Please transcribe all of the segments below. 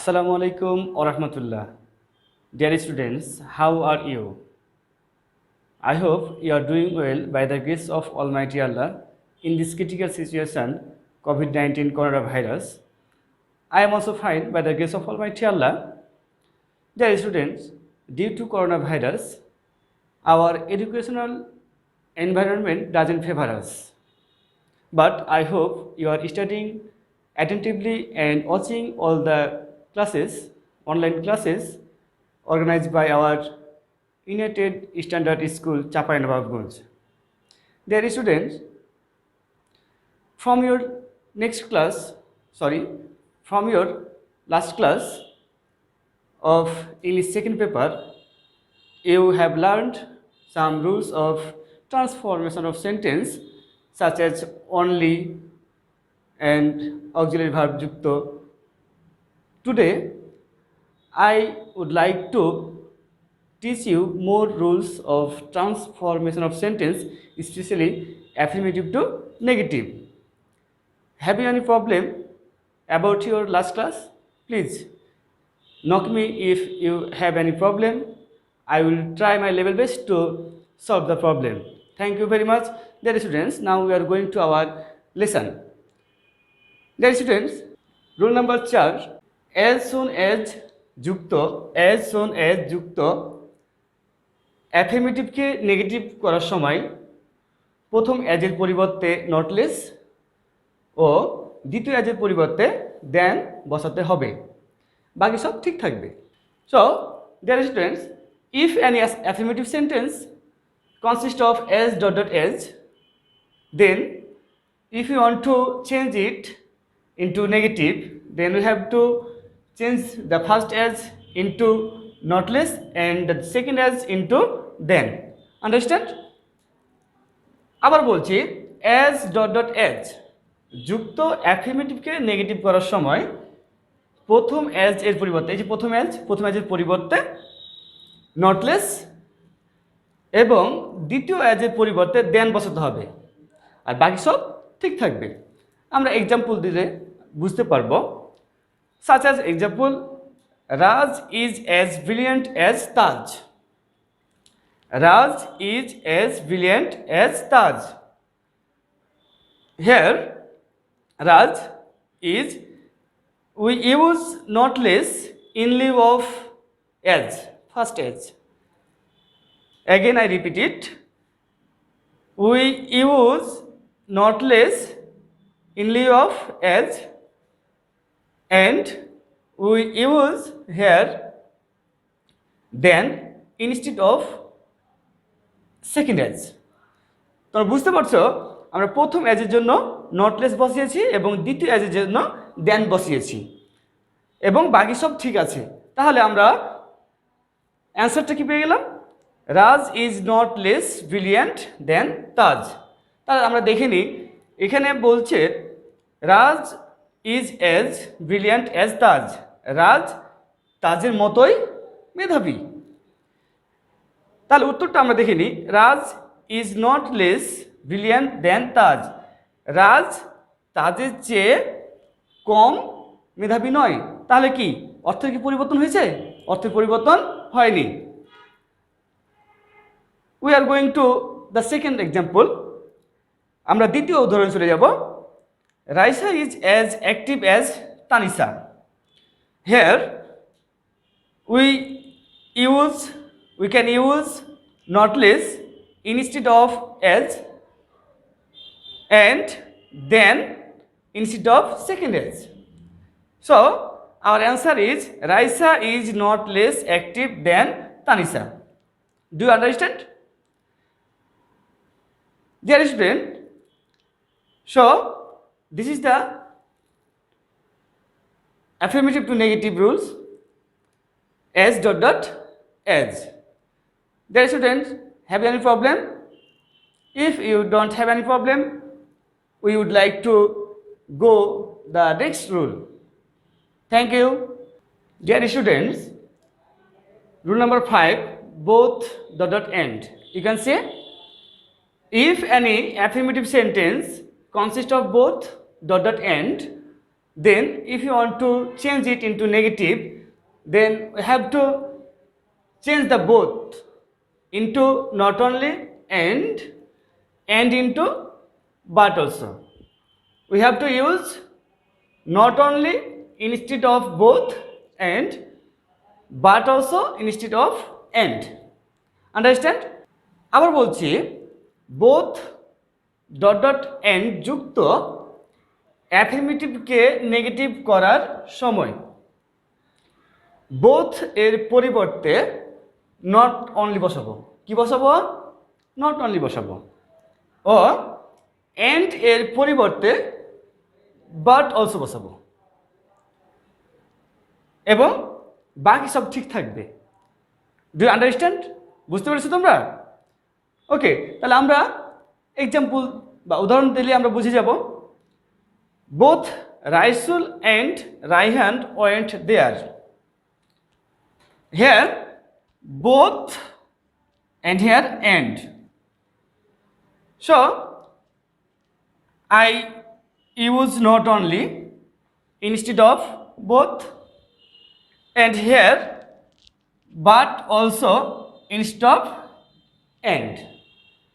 Assalamu alaikum wa rahmatullah. Dear students, how are you? I hope you are doing well by the grace of Almighty Allah in this critical situation, COVID-19 coronavirus. I am also fine by the grace of Almighty Allah. Dear students, due to coronavirus, our educational environment doesn't favor us. But I hope you are studying attentively and watching all the classes, online classes organized by our United Standard School, Chapainababganj. Dear students, from your from your last class of English second paper, you have learned some rules of transformation of sentence such as only and auxiliary verb yukto. Today, I would like to teach you more rules of transformation of sentence, especially affirmative to negative. Have you any problem about your last class? Please knock me if you have any problem. I will try my level best to solve the problem. Thank you very much, dear students. Now we are going to our lesson. Dear students, rule number 4, as soon as যুক্ত অ্যাফার্মেটিভকে negative করার সময় প্রথম অ্যাজের পরিবর্তে নটলেস ও দ্বিতীয় অ্যাজের পরিবর্তে দেন বসাতে হবে, বাকি সব ঠিক থাকবে। So dear students, if any affirmative sentence consists of as ... then if you want to change it into negative, then we have to change the first as into not less and the second as into then. Understand? আবার বলছি, as ... যুক্ত অ্যাফার্মেটিভকে negative করার সময় প্রথম as এর পরিবর্তে, এই যে প্রথম অ্যাজের পরিবর্তে নটলেস এবং দ্বিতীয় অ্যাজের পরিবর্তে দেন বসাতে হবে, আর বাকি সব ঠিক থাকবে। আমরা এক্সাম্পল দিলে বুঝতে পারবো। Such as example, Raj is as brilliant as Taj. Raj is as brilliant as Taj. Here Raj is, we use not less in lieu of as, first as. Again I repeat it, we use not less in lieu of as and we use here then instead of second as. তোমরা বুঝতে পারছো, আমরা প্রথম অ্যাজের জন্য not less বসিয়েছি এবং দ্বিতীয় অ্যাজের জন্য দেন বসিয়েছি এবং বাকি সব ঠিক আছে। তাহলে আমরা অ্যান্সারটা কি পেয়ে গেলাম? রাজ ইজ নট লেস ব্রিলিয়েন্ট দেন তাজ। তাহলে আমরা দেখে নিই, এখানে বলছে রাজ ইজ অ্যাজ ব্রিলিয়েন্ট অ্যাজ তাজ। রাজ তাজের মতোই মেধাবী। তাহলে উত্তরটা আমরা দেখে নিই, রাজ ইজ নট লেস ব্রিলিয়েন্ট দেন তাজ। রাজ তাজের চেয়ে কম মেধাবী নয়। তাহলে কি অর্থের কি পরিবর্তন হয়েছে? অর্থের পরিবর্তন হয়নি। We are going to the second example. আমরা দ্বিতীয় উদাহরণ চলে যাব। Raisa is as active as Tanisa. Here we can use not less instead of as and then instead of second as. So our answer is Raisa is not less active than Tanisa. Do you understand? Dear student, so this is the affirmative to negative rules, as ... as. Dear students, have you any problem? If you don't have any problem, we would like to go the next rule. Thank you. Dear students, rule number 5, both ... end. You can say, if any affirmative sentence consists of both ... end, Then if you want to change it into negative, then we have to change the both into not only and into but also. We have to use not only instead of both and but also instead of and. Understand? আবার বলছি both dot dot and যুক্ত অ্যাফার্মেটিভকে negative করার সময় both এর পরিবর্তে not only বসাবো। কি বসাবো? নট অনলি বসাবো। ও এন্ড এর পরিবর্তে বাট অলসো বসাবো এবং বাকি সব ঠিক থাকবে। Do you understand? বুঝতে পেরেছো তোমরা? ওকে, তাহলে আমরা এক্সাম্পল বা উদাহরণ দিলে আমরা বুঝে যাব। Both Raisul and Raihan went there. Here both and here and. So I use not only instead of both and here but also instead of and.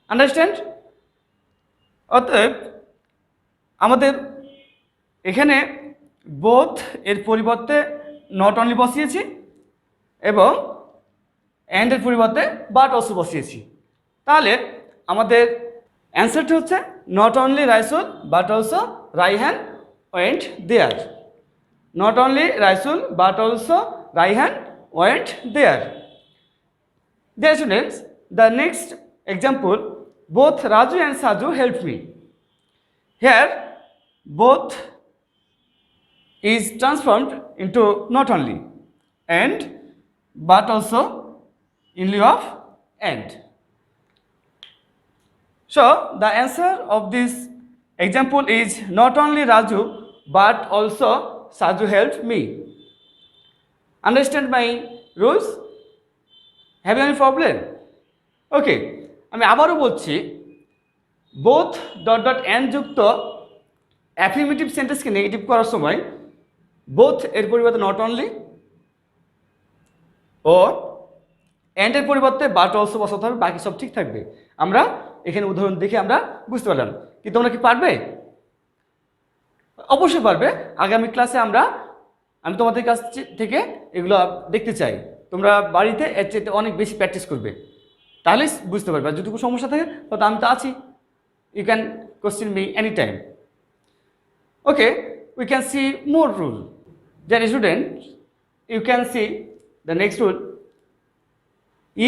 Understand? অতএব আমাদের এখানে both এর পরিবর্তে not only বসিয়েছি এবং and এর পরিবর্তে বাট অলসো বসিয়েছি। তাহলে আমাদের অ্যান্সারটা হচ্ছে not only Raisul but also Raihan went there. Not only Raisul but also Raihan went there. Dear students, the next example, both Raju and Saju helped me. Here both is transformed into not only and but also in lieu of and. So the answer of this example is not only Raju but also Saju helped me. Understand my rules? Have you any problem? Okay, আমি আবারও বলছি both dot dot and যুক্ত affirmative সেন্টেন্সকে negative করার সময় both এর পরিবর্তে not only O and এর পরিবর্তে বাট অলসো বসাতে হবে, বাকি সব ঠিক থাকবে। আমরা এখানে উদাহরণ দেখে আমরা বুঝতে পারলাম। কি তোমরা কি পারবে? অবশ্যই পারবে। আগামী ক্লাসে আমি তোমাদের কাছ থেকে এগুলো দেখতে চাই। তোমরা বাড়িতে এর চেয়ে অনেক বেশি প্র্যাকটিস করবে, তাহলে বুঝতে পারবে। আর যদি কোনো সমস্যা থাকে তো আমি তো আছি, you can question me any time. Okay, we can see more rule. Dear student, you can see the next rule.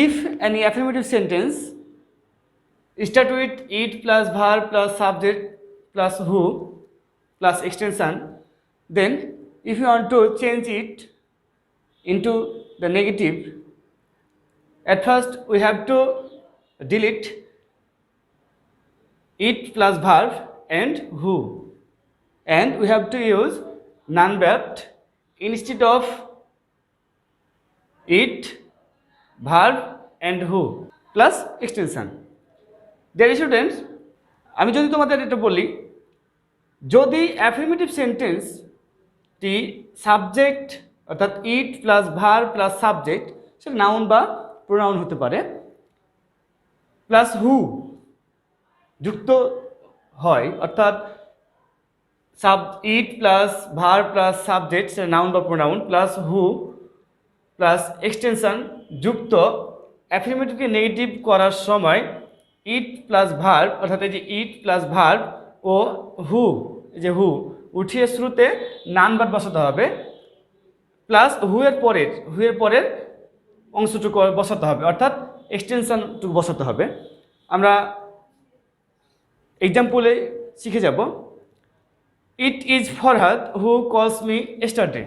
If any affirmative sentence start with it plus verb plus subject plus who plus extension, then if you want to change it into the negative, at first we have to delete it plus verb and who, and we have to use non-verb instead of it, verb and who plus extension. Dear students, আমি যদি তোমাদের এটা বলি, যদি affirmative সেন্টেন্সটি subject অর্থাৎ ইট plus verb plus subject, সেটা noun বা pronoun হতে পারে, প্লাস হু যুক্ত হয়, অর্থাৎ ইট প্লাস ভার্ব প্লাস সাবজেক্ট সেটা নাউন বা pronoun plus who plus extension যুক্ত অ্যাফার্মেটিভকে নেগেটিভ করার সময় ইট প্লাস ভার্ব অর্থাৎ এই যে ইট প্লাস ভার্ব ও হু, এই যে হু উঠিয়ে শুরুতে নান ভার্ব বসাতে হবে, প্লাস হুয়ের পরের অংশটুকু বসাতে হবে, অর্থাৎ এক্সটেনশনটুকু বসাতে হবে। আমরা এক্সাম্পলে শিখে যাব। ইট ইজ ফরহাদ হু কলস me yesterday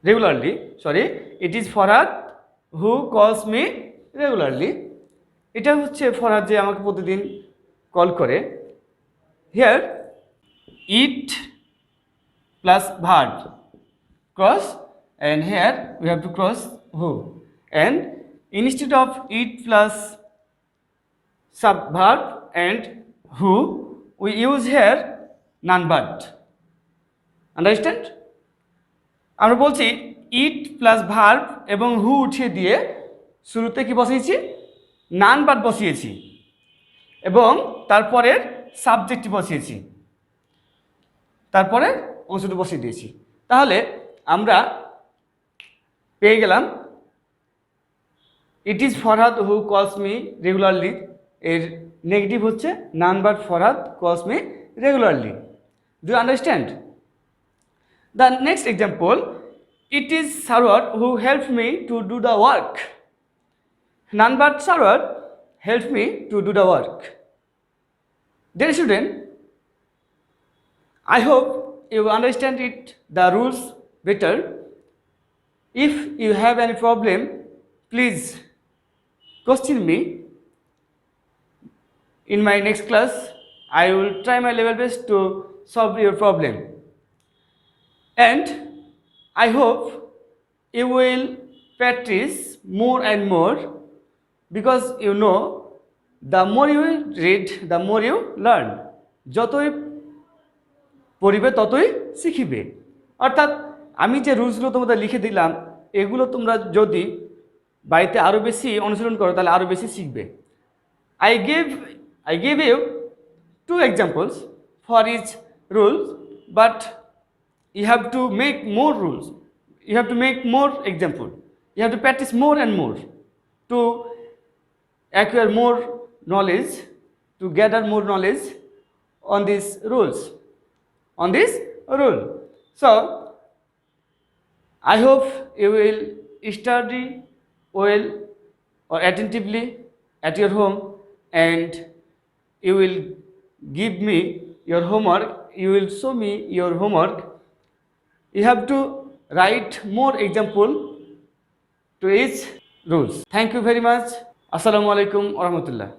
regularly. Sorry, it is Farhad হু কলস মি রেগুলারলি। এটা হচ্ছে ফরহাদ যে আমাকে প্রতিদিন কল করে। Here it plus verb cross and here we have to cross who, and instead of it plus subverb and who we use here non-but. Understand? আমরা বলছি ইট plus verb এবং হু উঠিয়ে দিয়ে শুরুতে কি বসিয়েছি, নান বাট বসিয়েছি এবং তারপরের সাবজেক্টটি বসিয়েছি, তারপরে অংশটি বসিয়ে দিয়েছি। তাহলে আমরা পেয়ে গেলাম ইট ইজ ফরহাদ হু কলস মি রেগুলারলি, এর নেগেটিভ হচ্ছে নান but Farhad calls me regularly. Do you understand? The next example, it is Sarwar who helped me to do the work. None but Sarwar helped me to do the work. Dear student, I hope you understand it, the rules better. If you have any problem, please question me. In my next class, I will try my level best to solve your problem. And I hope you will practice more and more, because you know the more you read, the more you learn. যতই পড়িবে ততই শিখিবে। অর্থাৎ আমি যে রুলসগুলো তোমাদের লিখে দিলাম, এগুলো তোমরা যদি বাড়িতে আরও বেশি অনুশীলন করো তাহলে আরও বেশি শিখবে। I gave you 2 examples for each rule, but you have to make more rules. You have to make more example. You have to practice more and more to acquire more knowledge, to gather more knowledge on these rules, on this rule. So I hope you will study well or attentively at your home, and you will give me your homework. You will show me your homework. You have to write more example to each rules. Thank you very much. Assalamu alaikum wa rahmatullah.